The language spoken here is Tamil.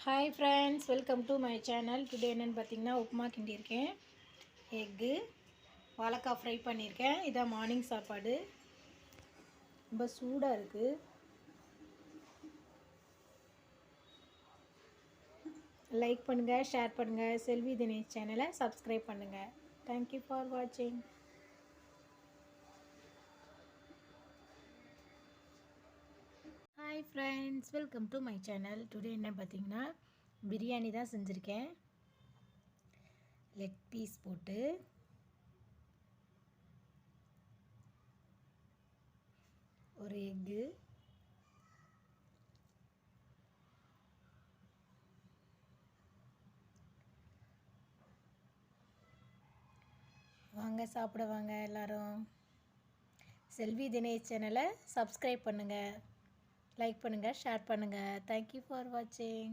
Hi friends, welcome to my channel. Today என்னென்னு பார்த்தீங்கன்னா உப்புமா கிண்டியிருக்கேன். எக்கு வாழைக்காய் ஃப்ரை பண்ணியிருக்கேன். இதான் மார்னிங் சாப்பாடு. ரொம்ப சூடாக இருக்குது. லைக் பண்ணுங்கள், ஷேர் பண்ணுங்கள். செல்வி தினேஷ் சேனலை சப்ஸ்கிரைப் பண்ணுங்கள். தேங்க்யூ ஃபார் வாட்சிங். Hi friends, welcome to my channel. Today என்ன பார்த்தீங்கன்னா பிரியாணி தான் செஞ்சுருக்கேன். லெக் பீஸ் போட்டு ஒரு எக்கு, வாங்க சாப்பிட வாங்க எல்லோரும். செல்வி தினேஷ் சேனலை சப்ஸ்கிரைப் பண்ணுங்கள், லைக் பண்ணுங்கள், ஷேர் பண்ணுங்கள். தேங்க்யூ ஃபார் வாட்சிங்.